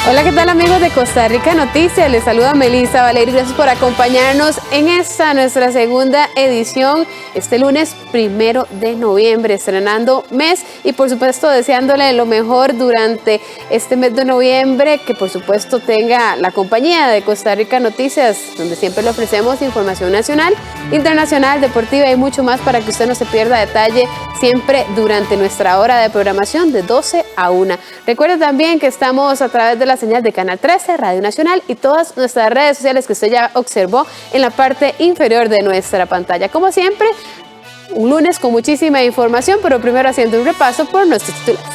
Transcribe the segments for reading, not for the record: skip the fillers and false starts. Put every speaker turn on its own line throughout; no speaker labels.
Hola, ¿qué tal amigos de Costa Rica Noticias? Les saluda Melissa Valerio. Gracias por acompañarnos en esta nuestra segunda edición, este lunes 1 de noviembre, estrenando mes y por supuesto deseándole lo mejor durante este mes de noviembre, que por supuesto tenga la compañía de Costa Rica Noticias, donde siempre le ofrecemos información nacional, internacional, deportiva y mucho más para que usted no se pierda detalle siempre durante nuestra hora de programación de 12 a 1. Recuerde también que estamos a través de la señal de Canal 13, Radio Nacional y todas nuestras redes sociales que usted ya observó en la parte inferior de nuestra pantalla. Como siempre, un lunes con muchísima información, pero primero haciendo un repaso por nuestros titulares.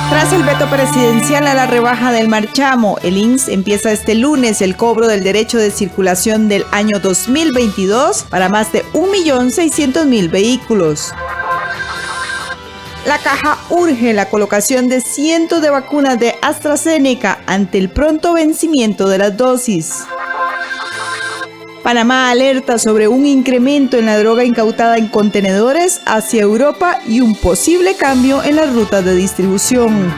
Tras el veto presidencial a la rebaja del marchamo, el INS empieza este lunes el cobro del derecho de circulación del año 2022 para más de 1.600.000 vehículos. La Caja urge la colocación de cientos de vacunas de AstraZeneca ante el pronto vencimiento de las dosis. Panamá alerta sobre un incremento en la droga incautada en contenedores hacia Europa y un posible cambio en las rutas de distribución.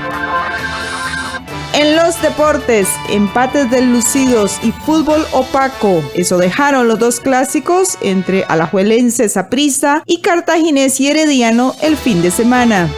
En los deportes, empates deslucidos y fútbol opaco. Eso dejaron los dos clásicos entre Alajuelense Saprissa y Cartaginés y Herediano el fin de semana.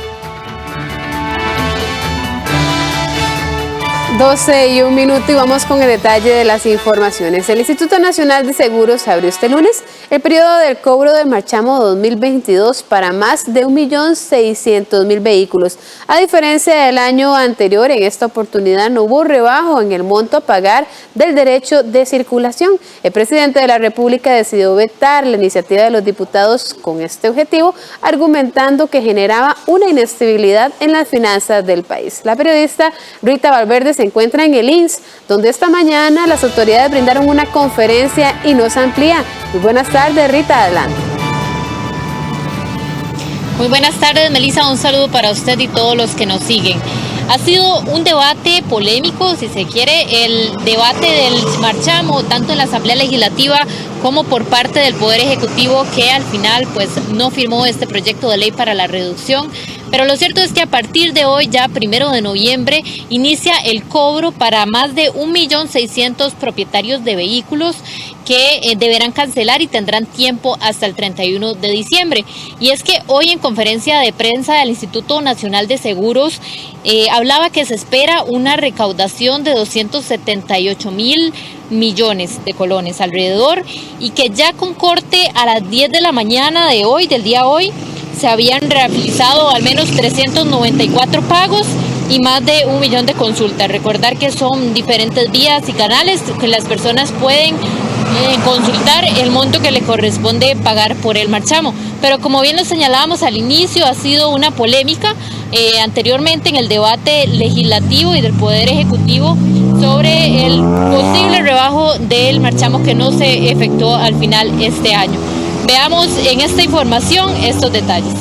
12 y 1 minuto y vamos con el detalle de las informaciones. El Instituto Nacional de Seguros abrió este lunes el periodo del cobro del marchamo 2022 para más de 1.600.000 vehículos. A diferencia del año anterior, en esta oportunidad no hubo rebajo en el monto a pagar del derecho de circulación. El presidente de la República decidió vetar la iniciativa de los diputados con este objetivo, argumentando que generaba una inestabilidad en las finanzas del país. La periodista Rita Valverde se encuentra en el INS, donde esta mañana las autoridades brindaron una conferencia y nos amplía. Muy buenas tardes, Rita, adelante.
Muy buenas tardes, Melissa, un saludo para usted y todos los que nos siguen. Ha sido un debate polémico, si se quiere, el debate del marchamo, tanto en la Asamblea Legislativa como por parte del Poder Ejecutivo, que al final pues no firmó este proyecto de ley para la reducción. Pero lo cierto es que a partir de hoy, ya 1 de noviembre, inicia el cobro para más de 1.600.000 propietarios de vehículos que deberán cancelar y tendrán tiempo hasta el 31 de diciembre. Y es que hoy en conferencia de prensa del Instituto Nacional de Seguros hablaba que se espera una recaudación de 278.000 millones de colones alrededor, y que ya con corte a las 10 de la mañana de hoy, del día hoy, se habían realizado al menos 394 pagos y más de 1 millón de consultas. Recordar que son diferentes vías y canales que las personas pueden consultar el monto que le corresponde pagar por el marchamo. Pero como bien lo señalábamos al inicio, ha sido una polémica anteriormente en el debate legislativo y del Poder Ejecutivo sobre el posible rebajo del marchamo que no se efectuó al final este año. Veamos en esta información estos detalles.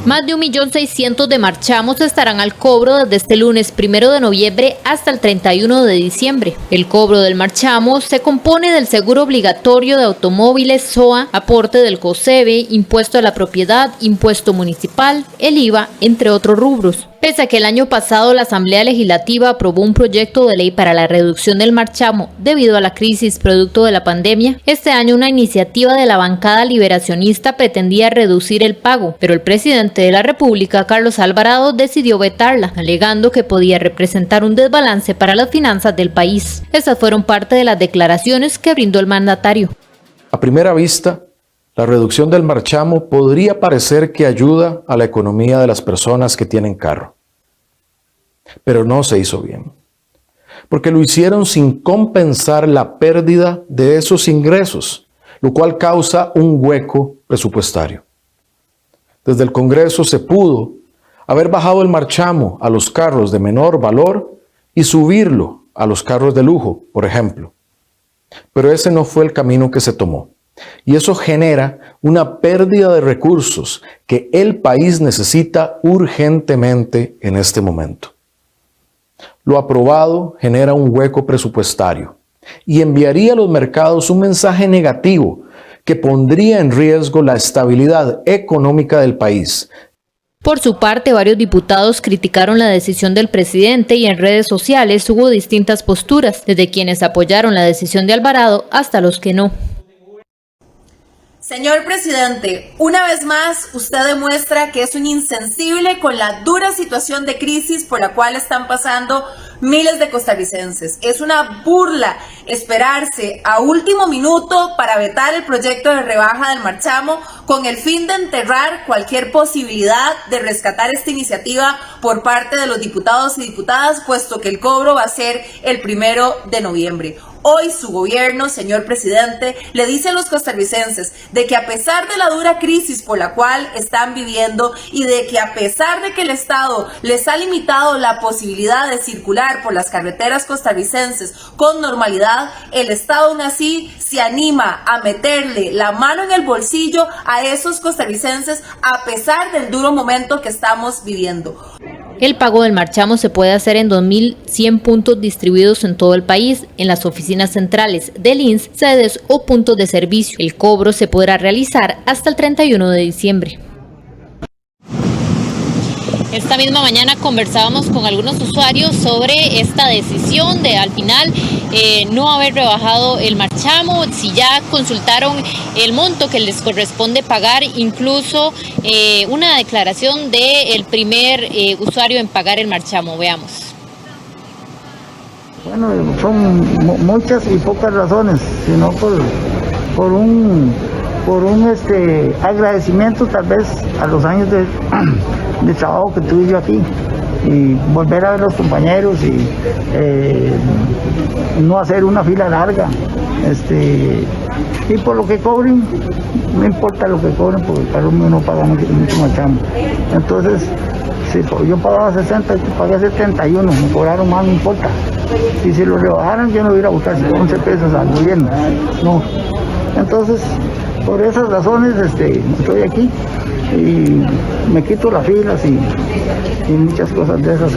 Más de 1.600.000 de marchamos estarán al cobro desde este lunes 1 de noviembre hasta el 31 de diciembre. El cobro del marchamo se compone del seguro obligatorio de automóviles, SOA, aporte del COSEBE, impuesto a la propiedad, impuesto municipal, el IVA, entre otros rubros. Pese a que el año pasado la Asamblea Legislativa aprobó un proyecto de ley para la reducción del marchamo debido a la crisis producto de la pandemia, este año una iniciativa de la bancada liberacionista pretendía reducir el pago, pero el presidente de la República, Carlos Alvarado, decidió vetarla, alegando que podía representar un desbalance para las finanzas del país. Estas fueron parte de las declaraciones que brindó el mandatario.
A primera vista, la reducción del marchamo podría parecer que ayuda a la economía de las personas que tienen carro. Pero no se hizo bien, porque lo hicieron sin compensar la pérdida de esos ingresos, lo cual causa un hueco presupuestario. Desde el Congreso se pudo haber bajado el marchamo a los carros de menor valor y subirlo a los carros de lujo, por ejemplo. Pero ese no fue el camino que se tomó. Y eso genera una pérdida de recursos que el país necesita urgentemente en este momento. Lo aprobado genera un hueco presupuestario y enviaría a los mercados un mensaje negativo que pondría en riesgo la estabilidad económica del país.
Por su parte, varios diputados criticaron la decisión del presidente y en redes sociales hubo distintas posturas, desde quienes apoyaron la decisión de Alvarado hasta los que no.
Señor presidente, una vez más usted demuestra que es un insensible con la dura situación de crisis por la cual están pasando miles de costarricenses. Es una burla esperarse a último minuto para vetar el proyecto de rebaja del marchamo con el fin de enterrar cualquier posibilidad de rescatar esta iniciativa por parte de los diputados y diputadas, puesto que el cobro va a ser el 1 de noviembre. Hoy su gobierno, señor presidente, le dice a los costarricenses de que a pesar de la dura crisis por la cual están viviendo y de que a pesar de que el Estado les ha limitado la posibilidad de circular por las carreteras costarricenses con normalidad, el Estado aún así se anima a meterle la mano en el bolsillo a esos costarricenses a pesar del duro momento que estamos viviendo.
El pago del marchamo se puede hacer en 2.100 puntos distribuidos en todo el país, en las oficinas centrales del INS, sedes o puntos de servicio. El cobro se podrá realizar hasta el 31 de diciembre. Esta misma mañana conversábamos con algunos usuarios sobre esta decisión de al final no haber rebajado el marchamo, si ya consultaron el monto que les corresponde pagar, incluso una declaración del primer usuario en pagar el marchamo. Veamos.
Bueno, son muchas y pocas razones, sino por un agradecimiento tal vez a los años de trabajo que tuve yo aquí y volver a ver a los compañeros y no hacer una fila larga y por lo que cobren, no importa lo que cobren porque para uno no paga mucho marchamo. Entonces, si yo pagaba 60, yo pagué 71, me cobraron más, no importa. Y si lo rebajaran yo no hubiera buscado 11 pesos al gobierno, no. Entonces, por esas razones estoy aquí y me quito las filas y muchas cosas de esas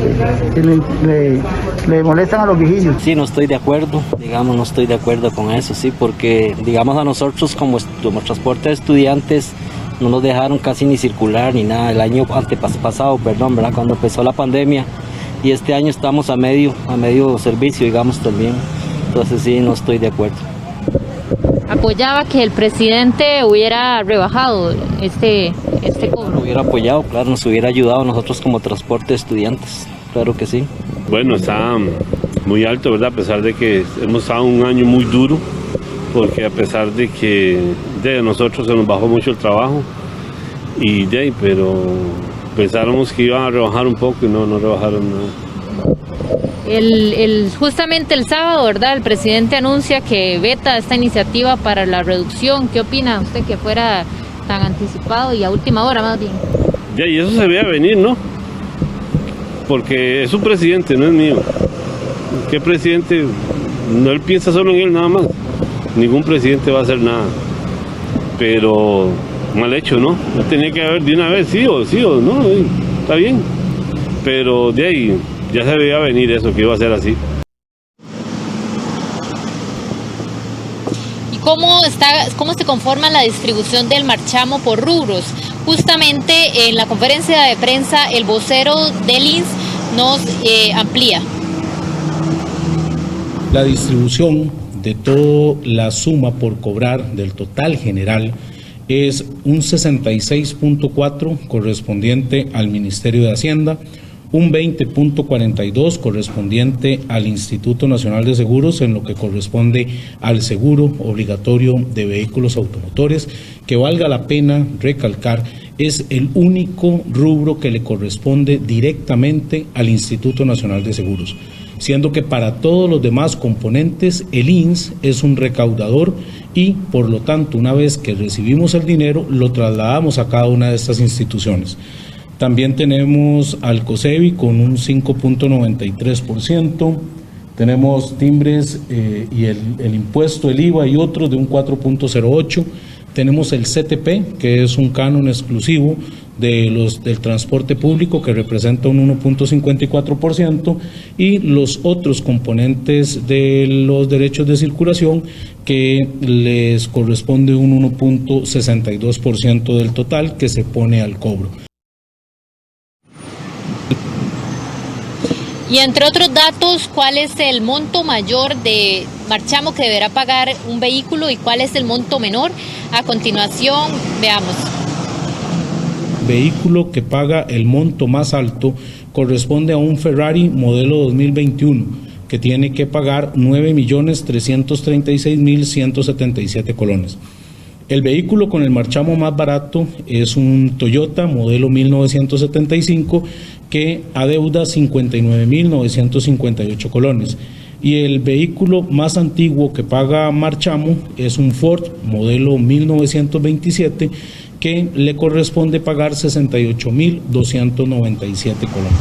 que le molestan a los viejillos.
Sí, no estoy de acuerdo, no estoy de acuerdo con eso, sí, porque a nosotros como transporte de estudiantes no nos dejaron casi ni circular ni nada el año antepasado, ¿verdad? Cuando empezó la pandemia, y este año estamos a medio servicio, también. Entonces sí, no estoy de acuerdo.
¿Apoyaba que el presidente hubiera rebajado este cobro?
Hubiera apoyado, claro, nos hubiera ayudado a nosotros como transporte de estudiantes, claro que sí.
Bueno, está muy alto, ¿verdad? A pesar de que hemos estado un año muy duro, porque a pesar de que de nosotros se nos bajó mucho el trabajo, pero pensábamos que iban a rebajar un poco y no rebajaron nada.
Justamente el sábado, ¿verdad? El presidente anuncia que veta esta iniciativa para la reducción. ¿Qué opina usted que fuera tan anticipado y a última hora más bien?
Ya, y eso se veía venir, ¿no? Porque es un presidente, no es mío. ¿Qué presidente? No, él piensa solo en él nada más. Ningún presidente va a hacer nada. Pero mal hecho, ¿no? No tenía que haber de una vez sí o no, está bien. Pero de ahí ya se veía venir eso, que iba a ser así.
¿Y cómo se conforma la distribución del marchamo por rubros? Justamente en la conferencia de prensa el vocero del INS nos amplía.
La distribución de toda la suma por cobrar del total general es un 66.4 correspondiente al Ministerio de Hacienda, un 20.42 correspondiente al Instituto Nacional de Seguros en lo que corresponde al seguro obligatorio de vehículos automotores, que valga la pena recalcar, es el único rubro que le corresponde directamente al Instituto Nacional de Seguros, siendo que para todos los demás componentes el INS es un recaudador y, por lo tanto, una vez que recibimos el dinero, lo trasladamos a cada una de estas instituciones. También tenemos al COSEBI con un 5.93%, tenemos timbres y el impuesto, el IVA y otros de un 4.08%, tenemos el CTP, que es un canon exclusivo del transporte público, que representa un 1.54%, y los otros componentes de los derechos de circulación, que les corresponde un 1.62% del total que se pone al cobro.
Y entre otros datos, ¿cuál es el monto mayor de marchamo que deberá pagar un vehículo y cuál es el monto menor? A continuación, veamos.
Vehículo que paga el monto más alto corresponde a un Ferrari modelo 2021, que tiene que pagar 9.336.177 colones. El vehículo con el marchamo más barato es un Toyota modelo 1975 que adeuda 59.958 colones. Y el vehículo más antiguo que paga marchamo es un Ford modelo 1927 que le corresponde pagar 68.297 colones.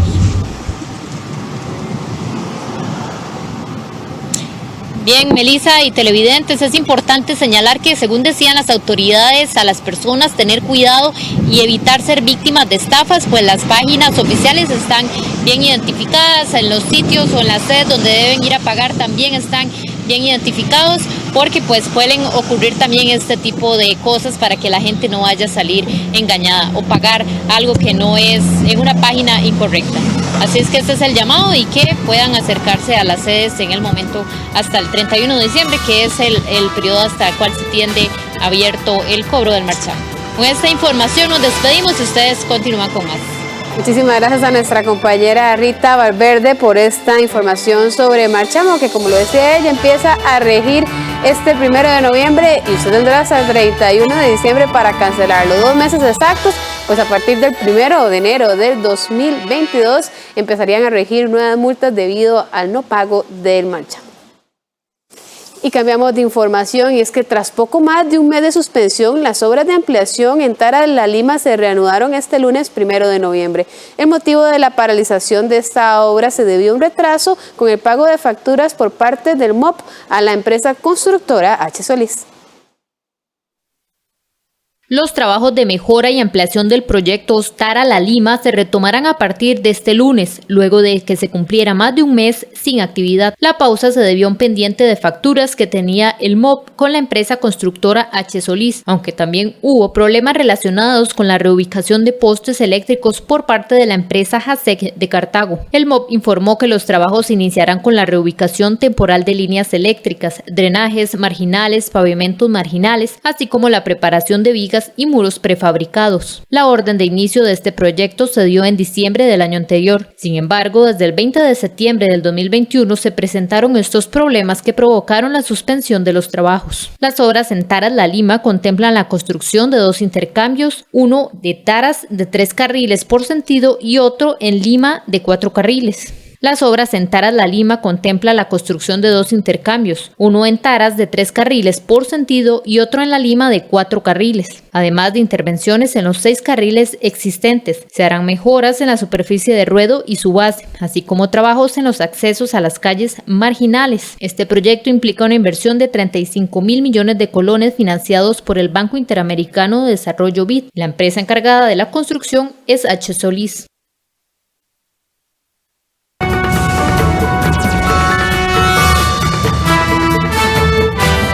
Bien, Melissa y televidentes, es importante señalar que, según decían las autoridades, a las personas tener cuidado y evitar ser víctimas de estafas, pues las páginas oficiales están bien identificadas, en los sitios o en las sedes donde deben ir a pagar también están bien identificados, porque pues pueden ocurrir también este tipo de cosas para que la gente no vaya a salir engañada o pagar algo que no es en una página incorrecta. Así es que este es el llamado y que puedan acercarse a las sedes en el momento hasta el 31 de diciembre, que es el periodo hasta el cual se tiene abierto el cobro del marchamo. Con esta información nos despedimos y ustedes continúan con más.
Muchísimas gracias a nuestra compañera Rita Valverde por esta información sobre marchamo, que, como lo decía ella, empieza a regir este 1 de noviembre y usted tendrá hasta el 31 de diciembre para cancelarlo. 2 meses exactos, pues a partir del 1 de enero del 2022 empezarían a regir nuevas multas debido al no pago del marchamo. Y cambiamos de información, y es que tras poco más de un mes de suspensión, las obras de ampliación en Taras La Lima se reanudaron este lunes 1 de noviembre. El motivo de la paralización de esta obra se debió a un retraso con el pago de facturas por parte del MOP a la empresa constructora H. Solís.
Los trabajos de mejora y ampliación del proyecto Taras La Lima se retomarán a partir de este lunes, luego de que se cumpliera más de un mes sin actividad. La pausa se debió a un pendiente de facturas que tenía el MOP con la empresa constructora H. Solís, aunque también hubo problemas relacionados con la reubicación de postes eléctricos por parte de la empresa JASEC de Cartago. El MOP informó que los trabajos iniciarán con la reubicación temporal de líneas eléctricas, drenajes marginales, pavimentos marginales, así como la preparación de vigas y muros prefabricados. La orden de inicio de este proyecto se dio en diciembre del año anterior. Sin embargo, desde el 20 de septiembre del 2021 se presentaron estos problemas que provocaron la suspensión de los trabajos. Las obras en Taras La Lima contemplan la construcción de 2 intercambios, uno de Taras de 3 carriles por sentido y otro en Lima de 4 carriles. Las obras en Taras La Lima contemplan la construcción de 2 intercambios, uno en Taras de 3 carriles por sentido y otro en La Lima de 4 carriles. Además de intervenciones en los 6 carriles existentes, se harán mejoras en la superficie de ruedo y su base, así como trabajos en los accesos a las calles marginales. Este proyecto implica una inversión de 35.000 millones de colones financiados por el Banco Interamericano de Desarrollo BID. La empresa encargada de la construcción es H. Solís.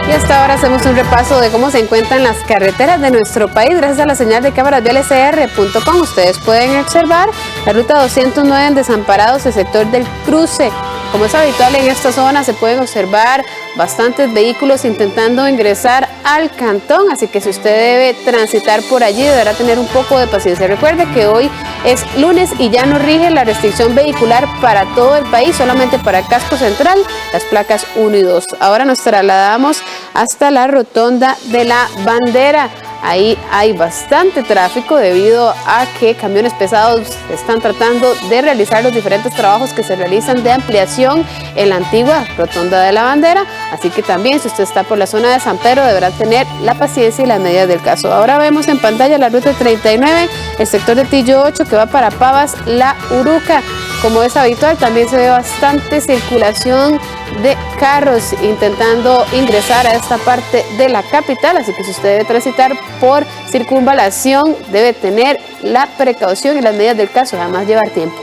Y hasta ahora hacemos un repaso de cómo se encuentran las carreteras de nuestro país. Gracias a la señal de cámaras de lcr.com ustedes pueden observar la ruta 209 en Desamparados, el sector del cruce. Como es habitual en esta zona, se pueden observar bastantes vehículos intentando ingresar al cantón, así que si usted debe transitar por allí, deberá tener un poco de paciencia. Recuerde que hoy es lunes y ya no rige la restricción vehicular para todo el país, solamente para Casco Central, las placas 1 y 2. Ahora nos trasladamos hasta la rotonda de la Bandera. Ahí hay bastante tráfico debido a que camiones pesados están tratando de realizar los diferentes trabajos que se realizan de ampliación en la antigua rotonda de la Bandera. Así que también, si usted está por la zona de San Pedro, deberá tener la paciencia y las medidas del caso. Ahora vemos en pantalla la ruta 39, el sector de Tillo 8 que va para Pavas, La Uruca. Como es habitual, también se ve bastante circulación de carros intentando ingresar a esta parte de la capital, así que si usted debe transitar por circunvalación, debe tener la precaución y las medidas del caso, además llevar tiempo.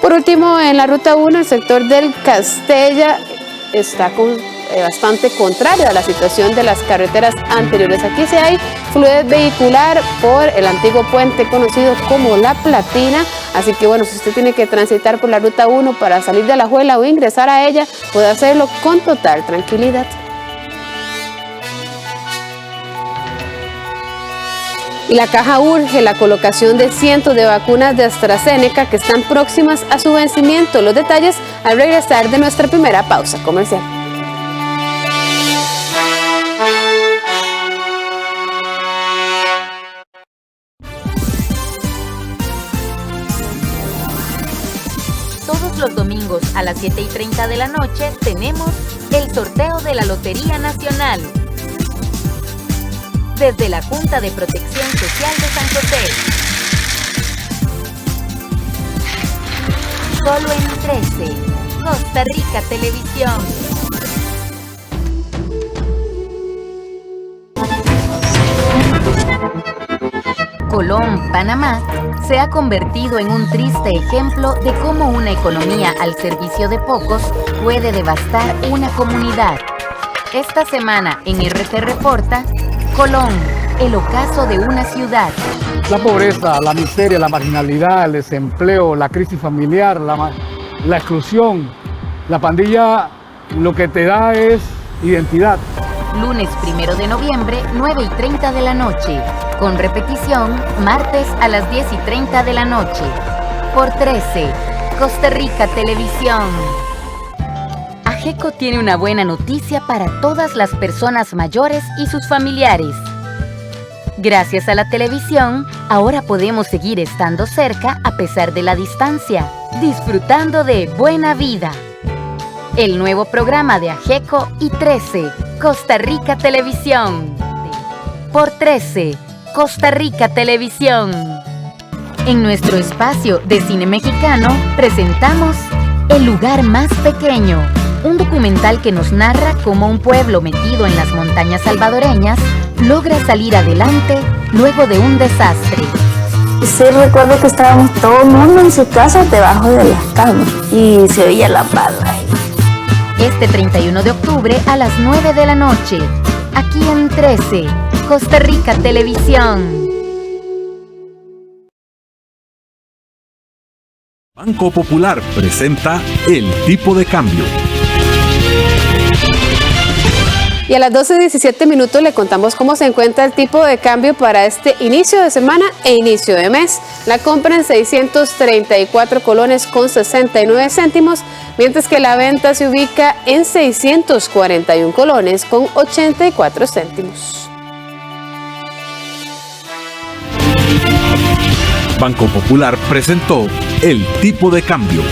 Por último, en la ruta 1, el sector del Castella está bastante contrario a la situación de las carreteras anteriores. Aquí sí hay fluidez vehicular por el antiguo puente conocido como La Platina, así que bueno, si usted tiene que transitar por la ruta 1 para salir de Alajuela o ingresar a ella, puede hacerlo con total tranquilidad. Y la Caja urge la colocación de cientos de vacunas de AstraZeneca que están próximas a su vencimiento. Los detalles al regresar de nuestra primera pausa comercial.
Todos los domingos a las 7:30 de la noche tenemos el sorteo de la Lotería Nacional. Desde la Junta de Protección Social de San José. Solo en 13, Costa Rica Televisión. Colón, Panamá, se ha convertido en un triste ejemplo de cómo una economía al servicio de pocos puede devastar una comunidad. Esta semana en RT Reporta, Colón, el ocaso de una ciudad.
La pobreza, la miseria, la marginalidad, el desempleo, la crisis familiar, la exclusión. La pandilla lo que te da es identidad.
Lunes 1 de noviembre, 9:30 de la noche. Con repetición, martes a las 10:30 de la noche. Por 13, Costa Rica Televisión. AGECO tiene una buena noticia para todas las personas mayores y sus familiares. Gracias a la televisión, ahora podemos seguir estando cerca a pesar de la distancia, disfrutando de buena vida. El nuevo programa de AGECO y 13, Costa Rica Televisión. Por 13, Costa Rica Televisión. En nuestro espacio de cine mexicano, presentamos El lugar más pequeño, un documental que nos narra cómo un pueblo metido en las montañas salvadoreñas logra salir adelante luego de un desastre.
Sí, recuerdo que estábamos todo el mundo en su casa debajo de las camas y se oía la bala.
Este 31 de octubre a las 9 de la noche, aquí en 13, Costa Rica Televisión.
Banco Popular presenta El Tipo de Cambio.
Y a las 12:17 le contamos cómo se encuentra el tipo de cambio para este inicio de semana e inicio de mes. La compra en 634 colones con 69 céntimos, mientras que la venta se ubica en 641 colones con 84 céntimos.
Banco Popular presentó El Tipo de Cambio.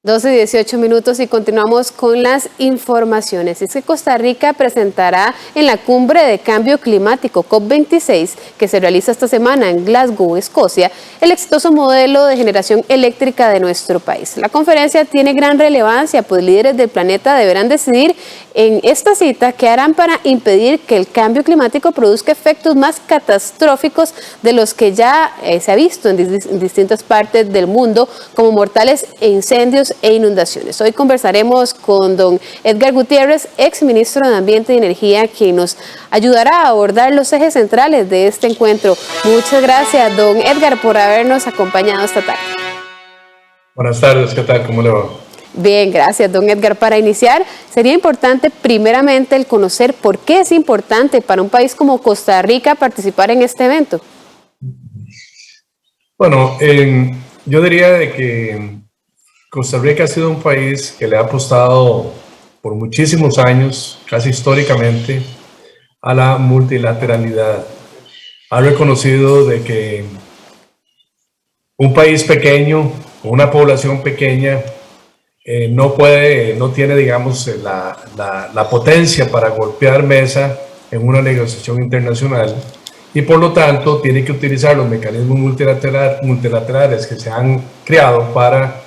12:18 y continuamos con las informaciones. Es que Costa Rica presentará en la Cumbre de Cambio Climático COP26, que se realiza esta semana en Glasgow, Escocia, el exitoso modelo de generación eléctrica de nuestro país. La conferencia tiene gran relevancia, pues líderes del planeta deberán decidir en esta cita qué harán para impedir que el cambio climático produzca efectos más catastróficos de los que ya se ha visto en distintas partes del mundo, como mortales incendios e inundaciones. Hoy conversaremos con don Edgar Gutiérrez, ex ministro de Ambiente y Energía, quien nos ayudará a abordar los ejes centrales de este encuentro. Muchas gracias, don Edgar, por habernos acompañado esta tarde.
Buenas tardes, ¿qué tal? ¿Cómo le va?
Bien, gracias, don Edgar. Para iniciar, sería importante primeramente el conocer por qué es importante para un país como Costa Rica participar en este evento.
Bueno, yo diría de que Costa Rica ha sido un país que le ha apostado por muchísimos años, casi históricamente, a la multilateralidad. Ha reconocido de que un país pequeño, con una población pequeña, no tiene, digamos, la potencia para golpear mesa en una negociación internacional y por lo tanto tiene que utilizar los mecanismos multilaterales que se han creado para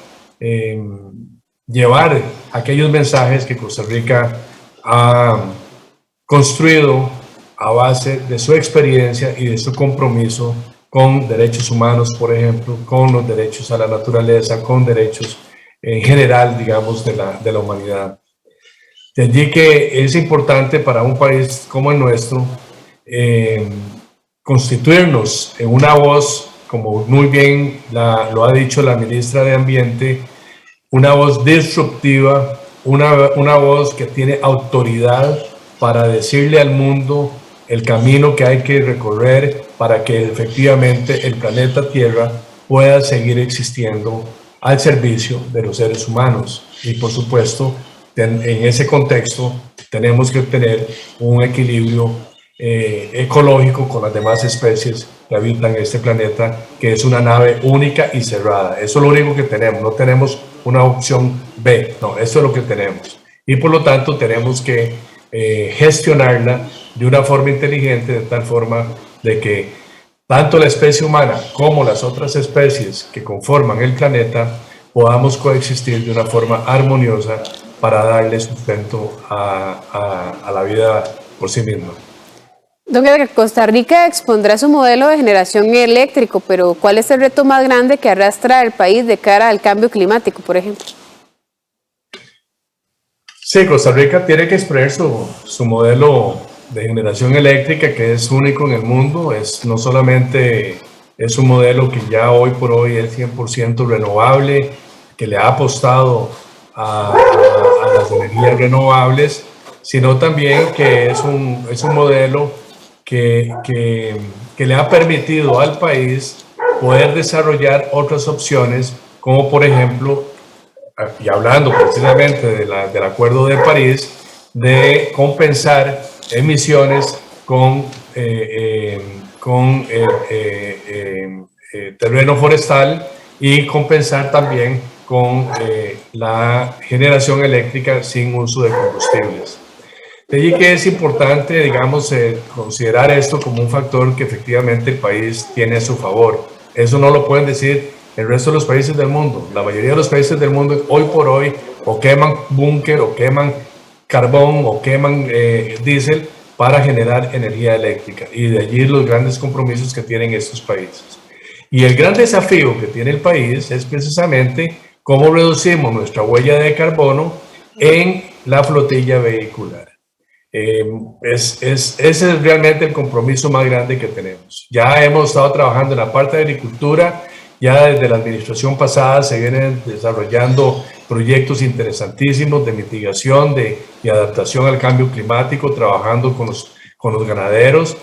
llevar aquellos mensajes que Costa Rica ha construido a base de su experiencia y de su compromiso con derechos humanos, por ejemplo, con los derechos a la naturaleza, con derechos en general, digamos, de la humanidad. De allí que es importante para un país como el nuestro constituirnos en una voz, como muy bien lo ha dicho la ministra de Ambiente, una voz disruptiva, una voz que tiene autoridad para decirle al mundo el camino que hay que recorrer para que efectivamente el planeta Tierra pueda seguir existiendo al servicio de los seres humanos. Y por supuesto, en ese contexto tenemos que tener un equilibrio ecológico con las demás especies que habitan este planeta, que es una nave única y cerrada. Eso es lo único que tenemos, no tenemos una opción B, no, eso es lo que tenemos. Y por lo tanto tenemos que gestionarla de una forma inteligente, de tal forma de que tanto la especie humana como las otras especies que conforman el planeta podamos coexistir de una forma armoniosa para darle sustento a la vida por sí misma.
Don Edgar, Costa Rica expondrá su modelo de generación eléctrico, pero ¿cuál es el reto más grande que arrastra el país de cara al cambio climático, por ejemplo?
Sí, Costa Rica tiene que exponer su modelo de generación eléctrica, que es único en el mundo. No solamente es un modelo que ya hoy por hoy es 100% renovable, que le ha apostado a las energías renovables, sino también que es un modelo que le ha permitido al país poder desarrollar otras opciones, como por ejemplo, y hablando precisamente del Acuerdo de París, de compensar emisiones con terreno forestal y compensar también con la generación eléctrica sin uso de combustibles. De allí que es importante, digamos, considerar esto como un factor que efectivamente el país tiene a su favor. Eso no lo pueden decir el resto de los países del mundo. La mayoría de los países del mundo hoy por hoy o queman búnker o queman carbón o queman diésel para generar energía eléctrica, y de allí los grandes compromisos que tienen estos países. Y el gran desafío que tiene el país es precisamente cómo reducimos nuestra huella de carbono en la flotilla vehicular. Ese es realmente el compromiso más grande que tenemos. Ya hemos estado trabajando en la parte de agricultura, ya desde la administración pasada se vienen desarrollando proyectos interesantísimos de mitigación y adaptación al cambio climático, trabajando con los ganaderos.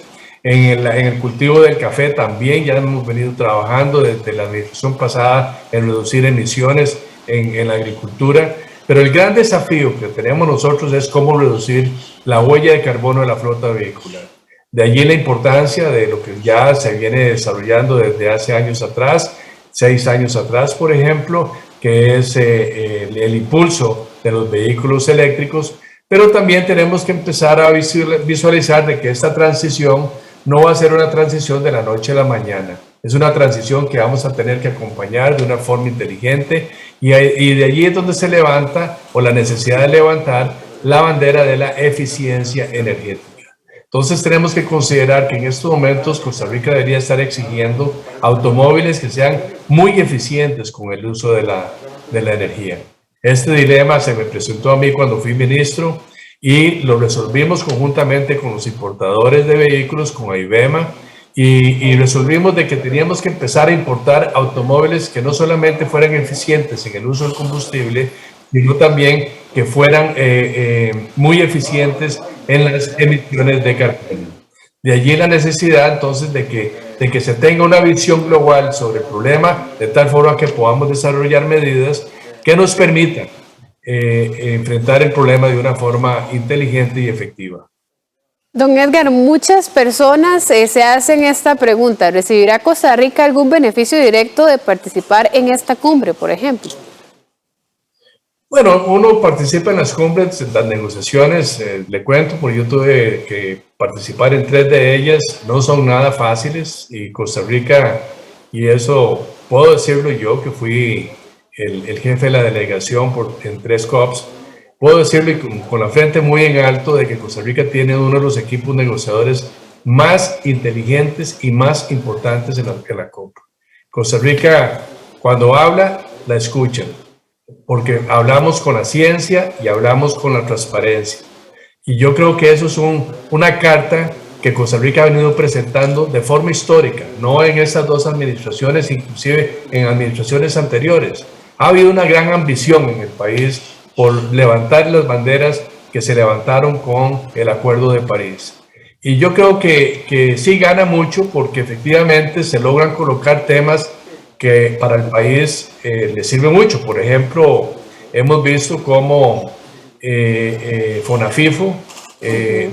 En el cultivo del café también ya hemos venido trabajando desde la administración pasada en reducir emisiones en la agricultura. Pero el gran desafío que tenemos nosotros es cómo reducir la huella de carbono de la flota vehicular. De allí la importancia de lo que ya se viene desarrollando desde hace años atrás, 6 años atrás, por ejemplo, que es el impulso de los vehículos eléctricos, pero también tenemos que empezar a visualizar de que esta transición no va a ser una transición de la noche a la mañana. Es una transición que vamos a tener que acompañar de una forma inteligente, y de allí es donde se levanta, o la necesidad de levantar, la bandera de la eficiencia energética. Entonces tenemos que considerar que en estos momentos Costa Rica debería estar exigiendo automóviles que sean muy eficientes con el uso de la energía. Este dilema se me presentó a mí cuando fui ministro y lo resolvimos conjuntamente con los importadores de vehículos, con AIBEMA, y resolvimos de que teníamos que empezar a importar automóviles que no solamente fueran eficientes en el uso del combustible, sino también que fueran muy eficientes en las emisiones de carbono. De allí la necesidad entonces de que se tenga una visión global sobre el problema, de tal forma que podamos desarrollar medidas que nos permitan enfrentar el problema de una forma inteligente y efectiva.
Don Edgar, muchas personas se hacen esta pregunta: ¿recibirá Costa Rica algún beneficio directo de participar en esta cumbre, por ejemplo?
Bueno, uno participa en las cumbres, en las negociaciones, le cuento, porque yo tuve que participar en 3 de ellas, no son nada fáciles, y Costa Rica, y eso puedo decirlo yo, que fui el jefe de la delegación en 3 COPs, puedo decirle con la frente muy en alto de que Costa Rica tiene uno de los equipos negociadores más inteligentes y más importantes en la COP. Costa Rica, cuando habla, la escuchan, porque hablamos con la ciencia y hablamos con la transparencia. Y yo creo que eso es una carta que Costa Rica ha venido presentando de forma histórica, no en estas 2 administraciones, inclusive en administraciones anteriores. Ha habido una gran ambición en el país por levantar las banderas que se levantaron con el Acuerdo de París. Y yo creo que sí gana mucho porque efectivamente se logran colocar temas que para el país le sirve mucho. Por ejemplo, hemos visto cómo FONAFIFO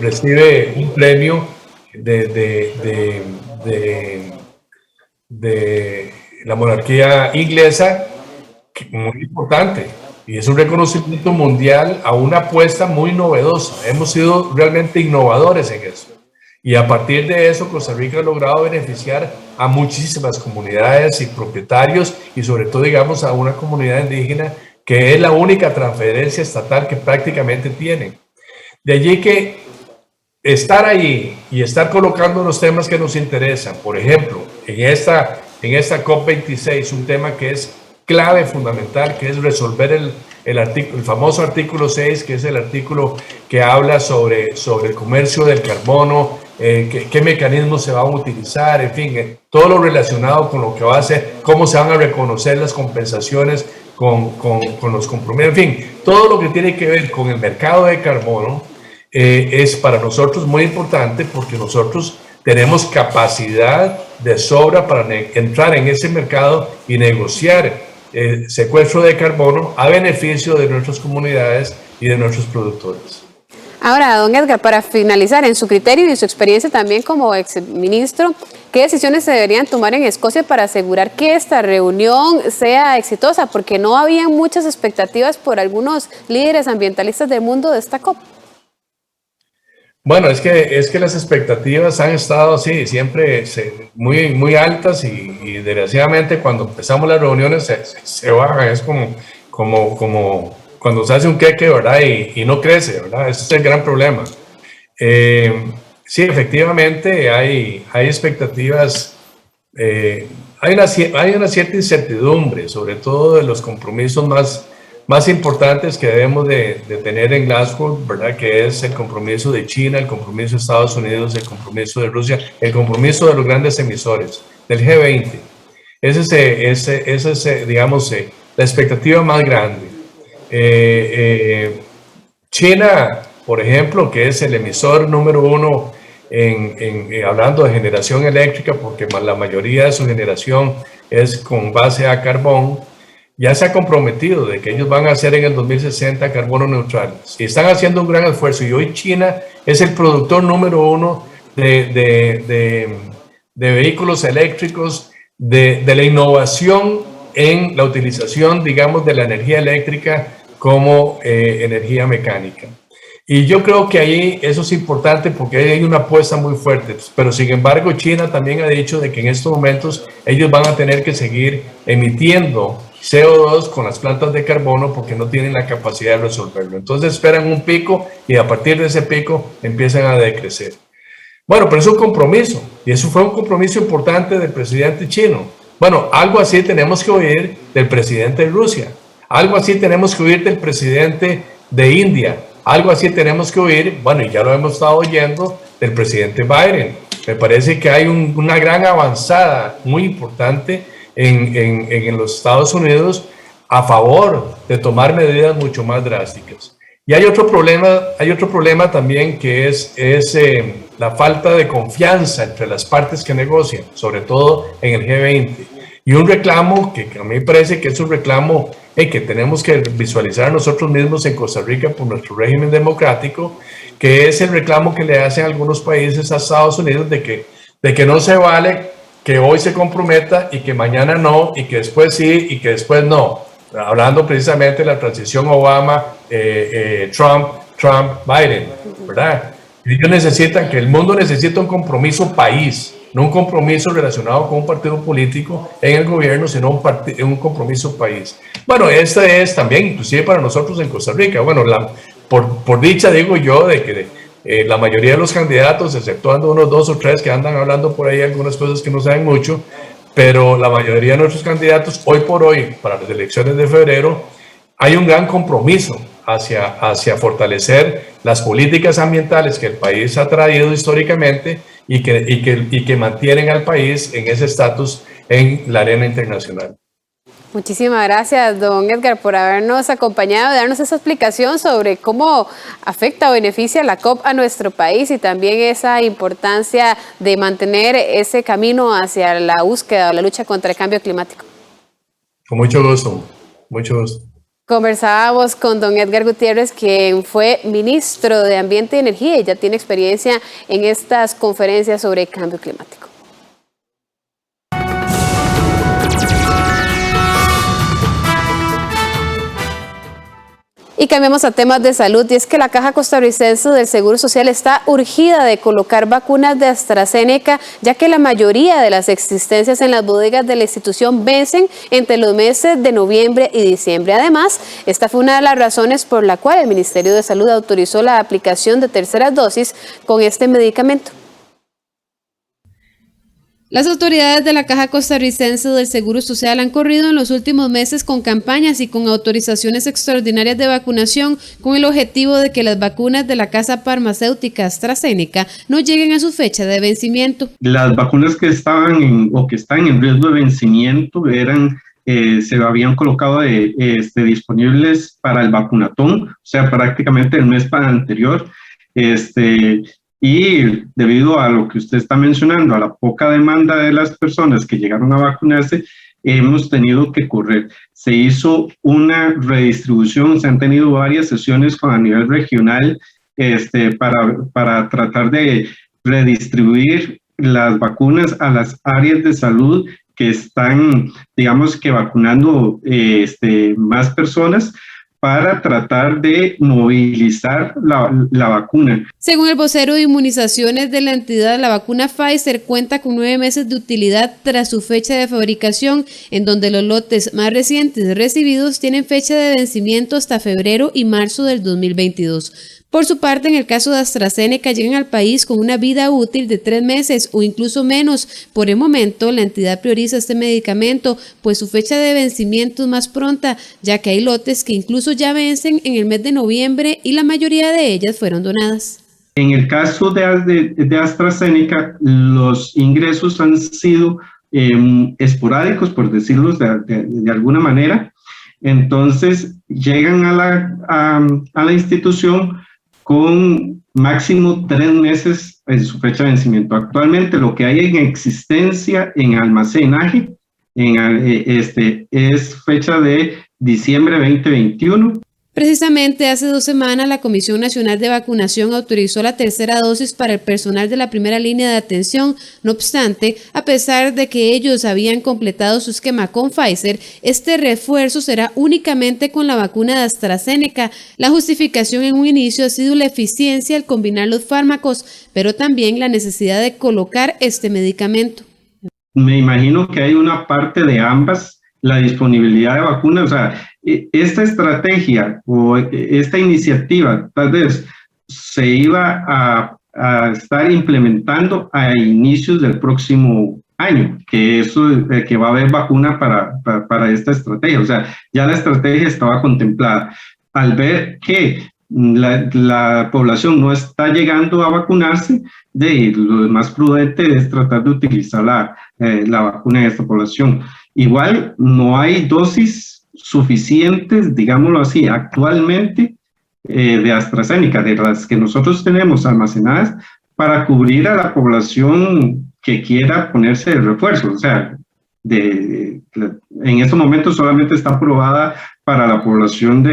recibe un premio de la monarquía inglesa muy importante, y es un reconocimiento mundial a una apuesta muy novedosa. Hemos sido realmente innovadores en eso, y a partir de eso Costa Rica ha logrado beneficiar a muchísimas comunidades y propietarios, y sobre todo, digamos, a una comunidad indígena que es la única transferencia estatal que prácticamente tienen. De allí que estar ahí y estar colocando los temas que nos interesan, por ejemplo, en esta COP26, un tema que es clave, fundamental, que es resolver el famoso artículo 6, que es el artículo que habla sobre el comercio del carbono, qué mecanismos se van a utilizar, en fin, todo lo relacionado con lo que va a hacer, cómo se van a reconocer las compensaciones con los compromisos, en fin, todo lo que tiene que ver con el mercado de carbono es para nosotros muy importante, porque nosotros tenemos capacidad de sobra para entrar en ese mercado y negociar secuestro de carbono a beneficio de nuestras comunidades y de nuestros productores.
Ahora, don Edgar, para finalizar, en su criterio y su experiencia también como exministro, ¿qué decisiones se deberían tomar en Escocia para asegurar que esta reunión sea exitosa? Porque no había muchas expectativas por algunos líderes ambientalistas del mundo de esta COP.
Bueno, es que las expectativas han estado así, siempre muy, muy altas, y desgraciadamente cuando empezamos las reuniones se bajan. Es como cuando se hace un queque, ¿verdad? Y no crece, ¿verdad? Ese es el gran problema. Sí, efectivamente hay expectativas, hay una cierta incertidumbre, sobre todo de los compromisos más importantes que debemos de tener en Glasgow, ¿verdad? Que es el compromiso de China, el compromiso de Estados Unidos, el compromiso de Rusia, el compromiso de los grandes emisores, del G20. Esa es, digamos, la expectativa más grande. China, por ejemplo, que es el emisor número 1 hablando de generación eléctrica, porque la mayoría de su generación es con base a carbón, ya se ha comprometido de que ellos van a hacer en el 2060 carbono neutrales, y están haciendo un gran esfuerzo, y hoy China es el productor número 1 de vehículos eléctricos, de la innovación en la utilización, digamos, de la energía eléctrica como energía mecánica. Y yo creo que ahí eso es importante, porque hay una apuesta muy fuerte, pero sin embargo China también ha dicho de que en estos momentos ellos van a tener que seguir emitiendo CO2 con las plantas de carbono, porque no tienen la capacidad de resolverlo. Entonces esperan un pico, y a partir de ese pico empiezan a decrecer. Bueno, pero es un compromiso, y eso fue un compromiso importante del presidente chino. Bueno, algo así tenemos que oír del presidente de Rusia, algo así tenemos que oír del presidente de India, algo así tenemos que oír, bueno, y ya lo hemos estado oyendo, del presidente Biden. Me parece que hay una gran avanzada muy importante en los Estados Unidos a favor de tomar medidas mucho más drásticas. Y hay otro problema también, que es la falta de confianza entre las partes que negocian, sobre todo en el G20. Y un reclamo que a mí me parece que es un reclamo que tenemos que visualizar nosotros mismos en Costa Rica por nuestro régimen democrático, que es el reclamo que le hacen algunos países a Estados Unidos de que no se vale que hoy se comprometa y que mañana no, y que después sí y que después no. Hablando precisamente de la transición Obama, Trump, Biden, ¿verdad? Ellos necesitan, que el mundo necesita un compromiso país, no un compromiso relacionado con un partido político en el gobierno, sino un compromiso país. Bueno, este es también, inclusive para nosotros en Costa Rica, bueno, por dicha digo yo de que la mayoría de los candidatos, exceptuando unos 2 o 3 que andan hablando por ahí algunas cosas que no saben mucho, pero la mayoría de nuestros candidatos hoy por hoy, para las elecciones de febrero, hay un gran compromiso hacia fortalecer las políticas ambientales que el país ha traído históricamente y que mantienen al país en ese estatus en la arena internacional.
Muchísimas gracias, don Edgar, por habernos acompañado y darnos esa explicación sobre cómo afecta o beneficia la COP a nuestro país y también esa importancia de mantener ese camino hacia la búsqueda o la lucha contra el cambio climático.
Con mucho gusto, mucho gusto.
Conversábamos con don Edgar Gutiérrez, quien fue ministro de Ambiente y Energía y ya tiene experiencia en estas conferencias sobre cambio climático. Y cambiamos a temas de salud, y es que la Caja Costarricense del Seguro Social está urgida de colocar vacunas de AstraZeneca, ya que la mayoría de las existencias en las bodegas de la institución vencen entre los meses de noviembre y diciembre. Además, esta fue una de las razones por la cual el Ministerio de Salud autorizó la aplicación de terceras dosis con este medicamento. Las autoridades de la Caja Costarricense del Seguro Social han corrido en los últimos meses con campañas y con autorizaciones extraordinarias de vacunación con el objetivo de que las vacunas de la casa farmacéutica AstraZeneca no lleguen a su fecha de vencimiento.
Las vacunas que estaban que están en riesgo de vencimiento se habían colocado disponibles para el vacunatón, o sea, prácticamente el mes anterior. Y debido a lo que usted está mencionando, a la poca demanda de las personas que llegaron a vacunarse, hemos tenido que correr. Se hizo una redistribución, se han tenido varias sesiones a nivel regional para tratar de redistribuir las vacunas a las áreas de salud que están, digamos que vacunando más personas, para tratar de movilizar la vacuna.
Según el vocero de inmunizaciones de la entidad, la vacuna Pfizer cuenta con 9 meses de utilidad tras su fecha de fabricación, en donde los lotes más recientes recibidos tienen fecha de vencimiento hasta febrero y marzo del 2022. Por su parte, en el caso de AstraZeneca, llegan al país con una vida útil de 3 meses o incluso menos. Por el momento, la entidad prioriza este medicamento, pues su fecha de vencimiento es más pronta, ya que hay lotes que incluso ya vencen en el mes de noviembre y la mayoría de ellas fueron donadas.
En el caso de AstraZeneca, los ingresos han sido esporádicos, por decirlo de alguna manera. Entonces, llegan a la institución con máximo 3 meses en su fecha de vencimiento. Actualmente lo que hay en existencia en almacenaje es fecha de diciembre 2021.
Precisamente hace 2 semanas la Comisión Nacional de Vacunación autorizó la tercera dosis para el personal de la primera línea de atención. No obstante, a pesar de que ellos habían completado su esquema con Pfizer, este refuerzo será únicamente con la vacuna de AstraZeneca. La justificación en un inicio ha sido la eficiencia al combinar los fármacos, pero también la necesidad de colocar este medicamento.
Me imagino que hay una parte de ambas, la disponibilidad de vacunas, o sea, esta estrategia o esta iniciativa tal vez se iba a estar implementando a inicios del próximo año, que va a haber vacuna para esta estrategia, o sea, ya la estrategia estaba contemplada. Al ver que la población no está llegando a vacunarse, lo más prudente es tratar de utilizar la vacuna en esta población. Igual no hay dosis suficientes, digámoslo así, actualmente de AstraZeneca, de las que nosotros tenemos almacenadas, para cubrir a la población que quiera ponerse el refuerzo. O sea, en estos momentos solamente está aprobada para la población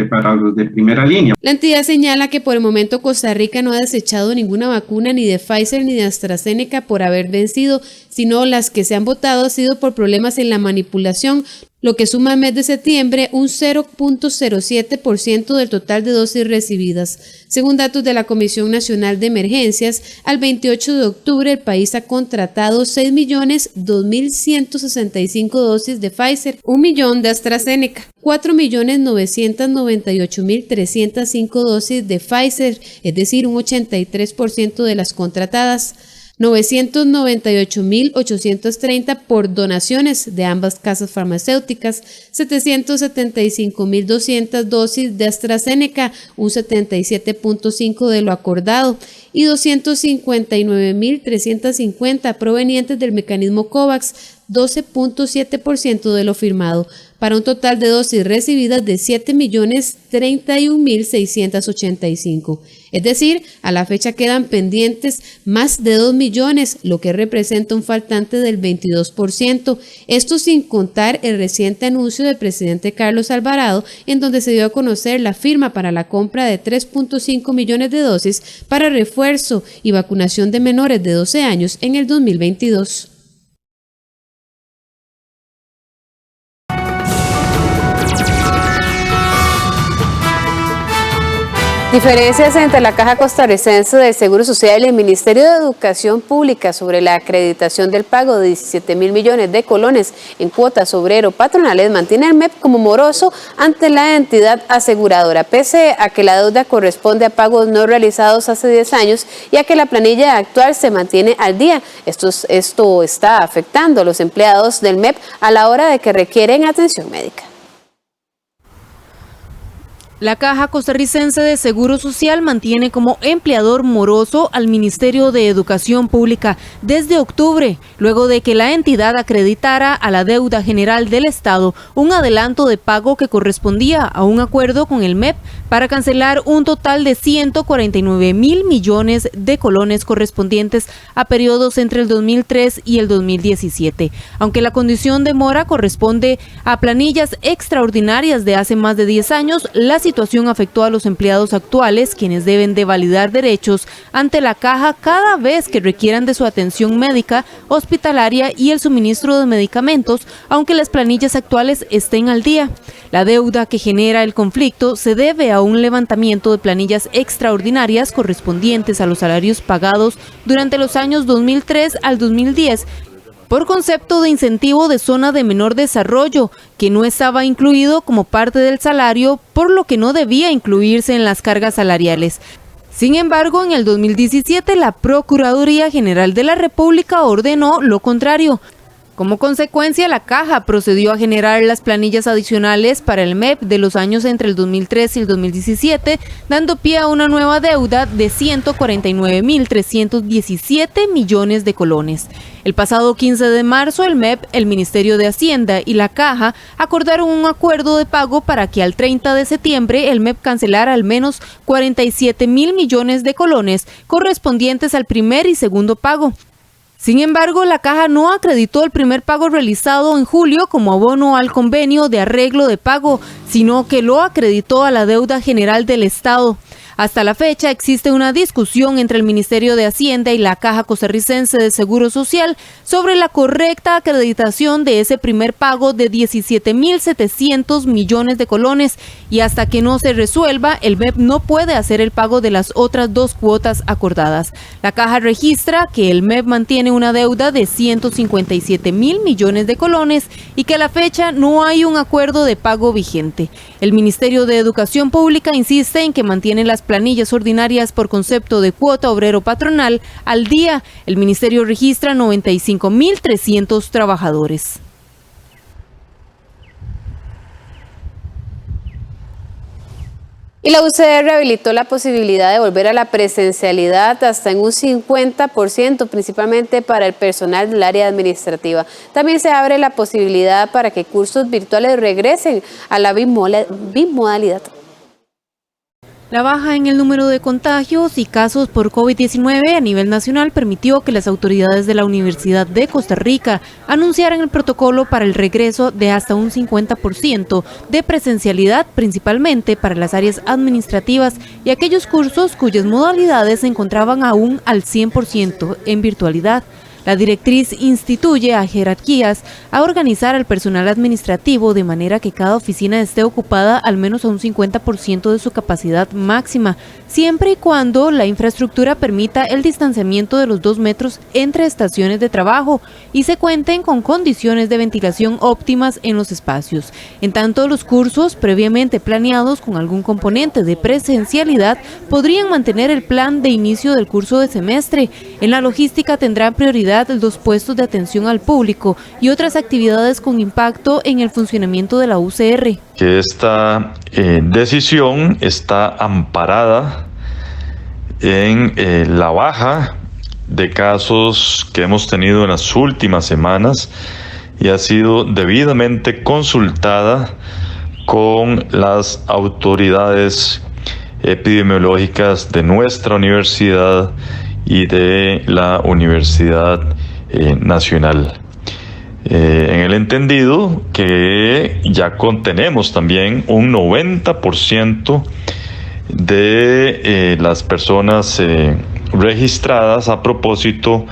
para los de primera línea.
La entidad señala que por el momento Costa Rica no ha desechado ninguna vacuna ni de Pfizer ni de AstraZeneca por haber vencido, sino las que se han votado han sido por problemas en la manipulación, lo que suma al mes de septiembre un 0.07% del total de dosis recibidas. Según datos de la Comisión Nacional de Emergencias, al 28 de octubre el país ha contratado 6.002.165 dosis de Pfizer, 1 millón de AstraZeneca, 4.098.305 dosis de Pfizer, es decir, un 83% de las contratadas. 998.830 por donaciones de ambas casas farmacéuticas, 775.200 dosis de AstraZeneca, un 77.5% de lo acordado, y 259.350 provenientes del mecanismo COVAX, 12.7% de lo firmado, para un total de dosis recibidas de 7.031.685. Es decir, a la fecha quedan pendientes más de 2 millones, lo que representa un faltante del 22%. Esto sin contar el reciente anuncio del presidente Carlos Alvarado, en donde se dio a conocer la firma para la compra de 3.5 millones de dosis para refuerzo y vacunación de menores de 12 años en el 2022. Diferencias entre la Caja Costarricense del Seguro Social y el Ministerio de Educación Pública sobre la acreditación del pago de 17.000 millones de colones en cuotas obrero-patronales mantiene al MEP como moroso ante la entidad aseguradora, pese a que la deuda corresponde a pagos no realizados hace 10 años y a que la planilla actual se mantiene al día. Esto está afectando a los empleados del MEP a la hora de que requieren atención médica.
La Caja Costarricense de Seguro Social mantiene como empleador moroso al Ministerio de Educación Pública desde octubre, luego de que la entidad acreditara a la deuda general del Estado un adelanto de pago que correspondía a un acuerdo con el MEP para cancelar un total de 149.000 millones de colones correspondientes a periodos entre el 2003 y el 2017. Aunque la condición de mora corresponde a planillas extraordinarias de hace más de 10 años, la situación afectó a los empleados actuales, quienes deben de validar derechos ante la Caja cada vez que requieran de su atención médica, hospitalaria y el suministro de medicamentos, aunque las planillas actuales estén al día. La deuda que genera el conflicto se debe a un levantamiento de planillas extraordinarias correspondientes a los salarios pagados durante los años 2003 al 2010, por concepto de incentivo de zona de menor desarrollo, que no estaba incluido como parte del salario, por lo que no debía incluirse en las cargas salariales. Sin embargo, en el 2017, la Procuraduría General de la República ordenó lo contrario. Como consecuencia, la Caja procedió a generar las planillas adicionales para el MEP de los años entre el 2003 y el 2017, dando pie a una nueva deuda de 149.317 millones de colones. El pasado 15 de marzo, el MEP, el Ministerio de Hacienda y la Caja acordaron un acuerdo de pago para que al 30 de septiembre el MEP cancelara al menos 47.000 millones de colones correspondientes al primer y segundo pago. Sin embargo, la Caja no acreditó el primer pago realizado en julio como abono al convenio de arreglo de pago, sino que lo acreditó a la deuda general del Estado. Hasta la fecha existe una discusión entre el Ministerio de Hacienda y la Caja Costarricense de Seguro Social sobre la correcta acreditación de ese primer pago de 17.700 millones de colones, y hasta que no se resuelva, el MEP no puede hacer el pago de las otras dos cuotas acordadas. La Caja registra que el MEP mantiene una deuda de 157.000 millones de colones y que a la fecha no hay un acuerdo de pago vigente. El Ministerio de Educación Pública insiste en que mantiene las planillas ordinarias por concepto de cuota obrero patronal al día. El ministerio registra 95.300 trabajadores.
Y la UCR habilitó la posibilidad de volver a la presencialidad hasta en un 50%, principalmente para el personal del área administrativa. También se abre la posibilidad para que cursos virtuales regresen a la bimodalidad.
La baja en el número de contagios y casos por COVID-19 a nivel nacional permitió que las autoridades de la Universidad de Costa Rica anunciaran el protocolo para el regreso de hasta un 50% de presencialidad, principalmente para las áreas administrativas y aquellos cursos cuyas modalidades se encontraban aún al 100% en virtualidad. La directriz instituye a jerarquías a organizar al personal administrativo de manera que cada oficina esté ocupada al menos a un 50% de su capacidad máxima, siempre y cuando la infraestructura permita el distanciamiento de los 2 metros entre estaciones de trabajo y se cuenten con condiciones de ventilación óptimas en los espacios. En tanto, los cursos previamente planeados con algún componente de presencialidad podrían mantener el plan de inicio del curso de semestre. En la logística tendrán prioridad los puestos de atención al público y otras actividades con impacto en el funcionamiento de la UCR.
Que esta decisión está amparada en la baja de casos que hemos tenido en las últimas semanas y ha sido debidamente consultada con las autoridades epidemiológicas de nuestra universidad y de la Universidad Nacional. En el entendido que ya contenemos también un 90% de las personas registradas a propósito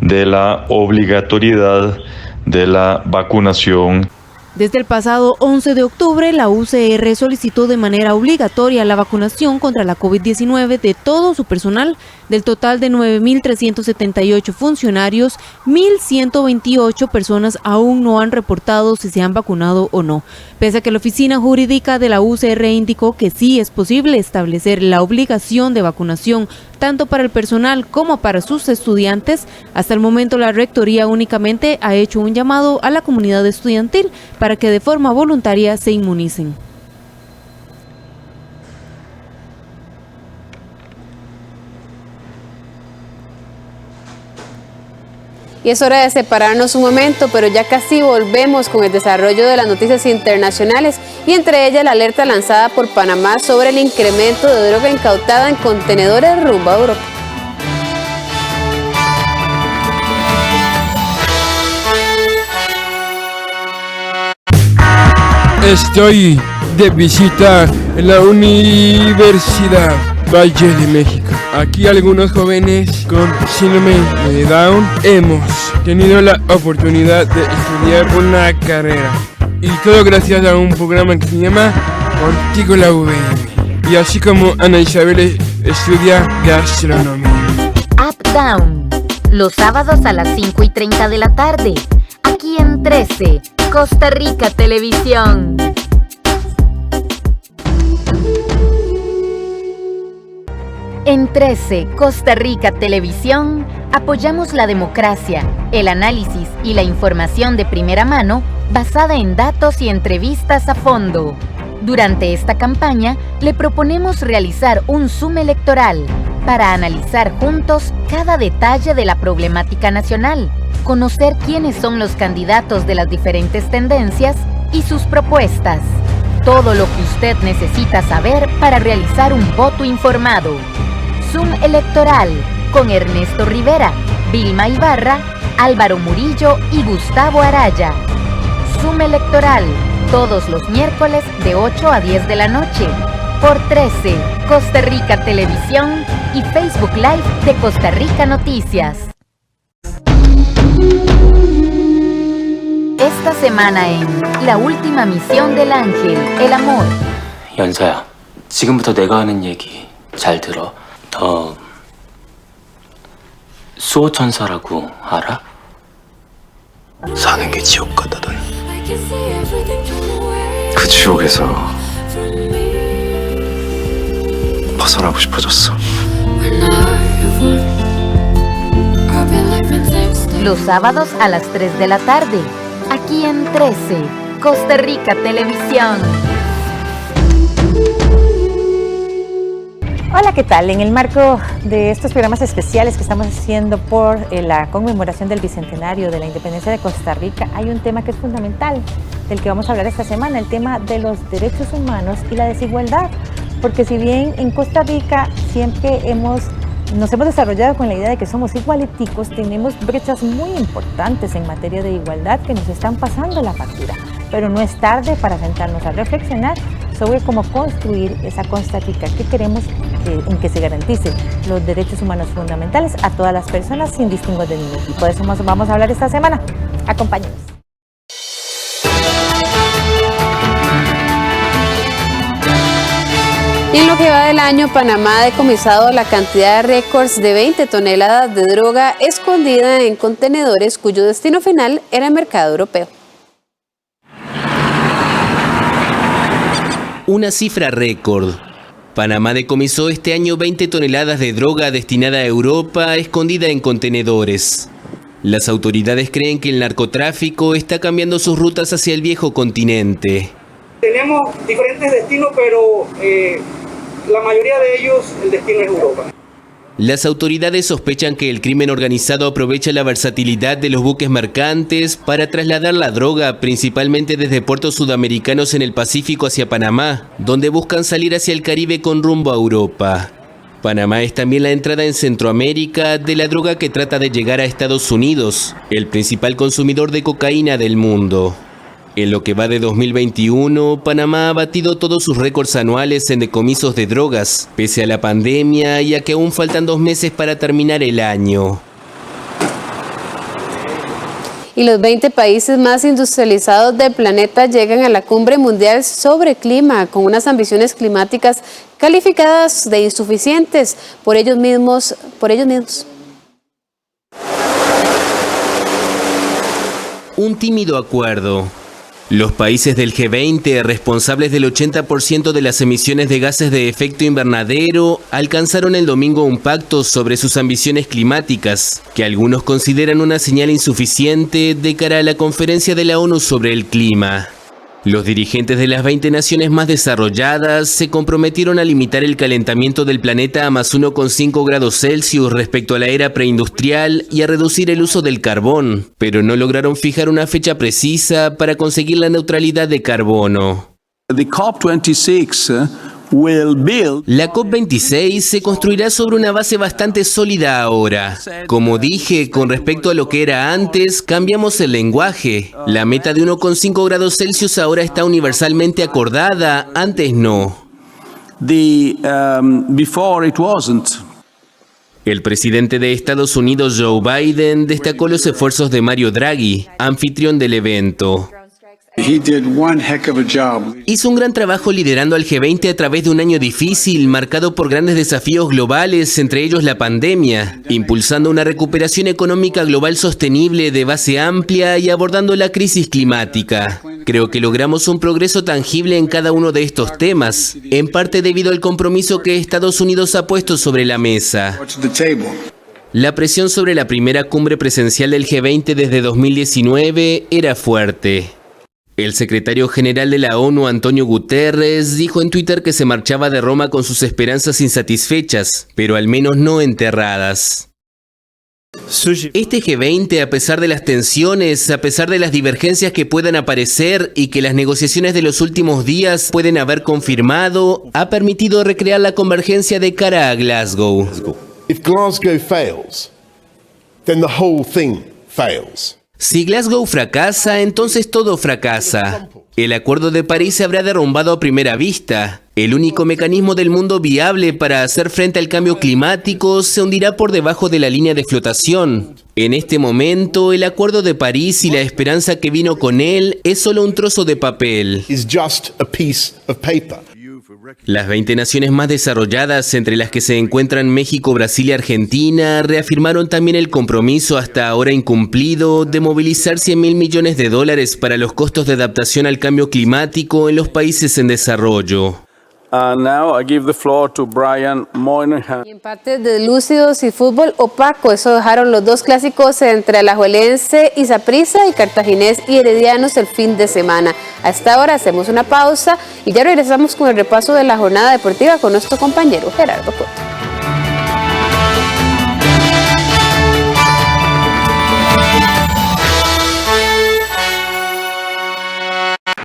de la obligatoriedad de la vacunación.
Desde el pasado 11 de octubre, la UCR solicitó de manera obligatoria la vacunación contra la COVID-19 de todo su personal. Del total de 9.378 funcionarios, 1.128 personas aún no han reportado si se han vacunado o no. Pese a que la oficina jurídica de la UCR indicó que sí es posible establecer la obligación de vacunación tanto para el personal como para sus estudiantes, hasta el momento la Rectoría únicamente ha hecho un llamado a la comunidad estudiantil para que de forma voluntaria se inmunicen.
Y es hora de separarnos un momento, pero ya casi volvemos con el desarrollo de las noticias internacionales y entre ellas la alerta lanzada por Panamá sobre el incremento de droga incautada en contenedores rumbo a Europa.
Estoy de visita en la Universidad Valle de México. Aquí algunos jóvenes con síndrome de Down hemos tenido la oportunidad de estudiar una carrera. Y todo gracias a un programa que se llama Contigo la VM. Y así como Ana Isabel estudia gastronomía.
Up Down, los sábados a las 5:30 de la tarde. Aquí en 13, Costa Rica Televisión. En 13, Costa Rica Televisión, apoyamos la democracia, el análisis y la información de primera mano basada en datos y entrevistas a fondo. Durante esta campaña, le proponemos realizar un Zoom electoral para analizar juntos cada detalle de la problemática nacional, conocer quiénes son los candidatos de las diferentes tendencias y sus propuestas. Todo lo que usted necesita saber para realizar un voto informado. Zoom electoral con Ernesto Rivera, Vilma Ibarra, Álvaro Murillo y Gustavo Araya. Zoom electoral todos los miércoles de 8 a 10 de la noche por 13, Costa Rica Televisión y Facebook Live de Costa Rica Noticias. Esta semana en La Última Misión del Ángel, el amor.
연서야, 지금부터 내가 하는 얘기 잘 들어. 너 수호천사라고 알아?
사는 게 지옥 같다던. 그 지옥에서 벗어나고 싶어졌어.
Los sábados a las 3 de la tarde, aquí en 13, Costa Rica Televisión.
Hola, ¿qué tal? En el marco de estos programas especiales que estamos haciendo por la conmemoración del Bicentenario de la Independencia de Costa Rica, hay un tema que es fundamental, del que vamos a hablar esta semana, el tema de los derechos humanos y la desigualdad. porque si bien en Costa Rica siempre nos hemos desarrollado con la idea de que somos igualiticos, tenemos brechas muy importantes en materia de igualdad que nos están pasando la factura. Pero no es tarde para sentarnos a reflexionar sobre cómo construir esa Costa Rica que queremos, en que se garanticen los derechos humanos fundamentales a todas las personas sin distingo de ningún tipo. De eso vamos a hablar esta semana. Acompáñenos.
Y en lo que va del año, Panamá ha decomisado la cantidad de récords de 20 toneladas de droga escondida en contenedores cuyo destino final era el mercado europeo.
Una cifra récord. Panamá decomisó este año 20 toneladas de droga destinada a Europa escondida en contenedores. Las autoridades creen que el narcotráfico está cambiando sus rutas hacia el viejo continente.
Tenemos diferentes destinos, pero la mayoría de ellos el destino es Europa.
Las autoridades sospechan que el crimen organizado aprovecha la versatilidad de los buques mercantes para trasladar la droga principalmente desde puertos sudamericanos en el Pacífico hacia Panamá, donde buscan salir hacia el Caribe con rumbo a Europa. Panamá es también la entrada en Centroamérica de la droga que trata de llegar a Estados Unidos, el principal consumidor de cocaína del mundo. En lo que va de 2021, Panamá ha batido todos sus récords anuales en decomisos de drogas, pese a la pandemia y a que aún faltan 2 meses para terminar el año.
Y los 20 países más industrializados del planeta llegan a la Cumbre Mundial sobre Clima, con unas ambiciones climáticas calificadas de insuficientes por ellos mismos.
Un tímido acuerdo. Los países del G20, responsables del 80% de las emisiones de gases de efecto invernadero, alcanzaron el domingo un pacto sobre sus ambiciones climáticas, que algunos consideran una señal insuficiente de cara a la conferencia de la ONU sobre el clima. Los dirigentes de las 20 naciones más desarrolladas se comprometieron a limitar el calentamiento del planeta a más 1,5 grados Celsius respecto a la era preindustrial y a reducir el uso del carbón, pero no lograron fijar una fecha precisa para conseguir la neutralidad de carbono. La COP26 se construirá sobre una base bastante sólida ahora. Como dije, con respecto a lo que era antes, cambiamos el lenguaje. La meta de 1,5 grados Celsius ahora está universalmente acordada, antes no. El presidente de Estados Unidos, Joe Biden, destacó los esfuerzos de Mario Draghi, anfitrión del evento. Hizo un gran trabajo liderando al G20 a través de un año difícil, marcado por grandes desafíos globales, entre ellos la pandemia, impulsando una recuperación económica global sostenible de base amplia y abordando la crisis climática. Creo que logramos un progreso tangible en cada uno de estos temas, en parte debido al compromiso que Estados Unidos ha puesto sobre la mesa. La presión sobre la primera cumbre presencial del G20 desde 2019 era fuerte. El secretario general de la ONU, Antonio Guterres, dijo en Twitter que se marchaba de Roma con sus esperanzas insatisfechas, pero al menos no enterradas. Este G20, a pesar de las tensiones, a pesar de las divergencias que puedan aparecer y que las negociaciones de los últimos días pueden haber confirmado, ha permitido recrear la convergencia de cara a Glasgow.
If Glasgow fails, then the whole thing fails.
Si Glasgow fracasa, entonces todo fracasa. El Acuerdo de París se habrá derrumbado a primera vista. El único mecanismo del mundo viable para hacer frente al cambio climático se hundirá por debajo de la línea de flotación. En este momento, el Acuerdo de París y la esperanza que vino con él es solo un trozo de papel. Las 20 naciones más desarrolladas, entre las que se encuentran México, Brasil y Argentina, reafirmaron también el compromiso hasta ahora incumplido de movilizar $100.000 millones para los costos de adaptación al cambio climático en los países en desarrollo.
Now I give the floor to Brian Moynihan.
Y empates de lúcidos y fútbol opaco, eso dejaron los dos clásicos entre Alajuelense y Saprissa y Cartaginés y Heredianos el fin de semana. A esta hora hacemos una pausa y ya regresamos con el repaso de la jornada deportiva con nuestro compañero Gerardo Coto.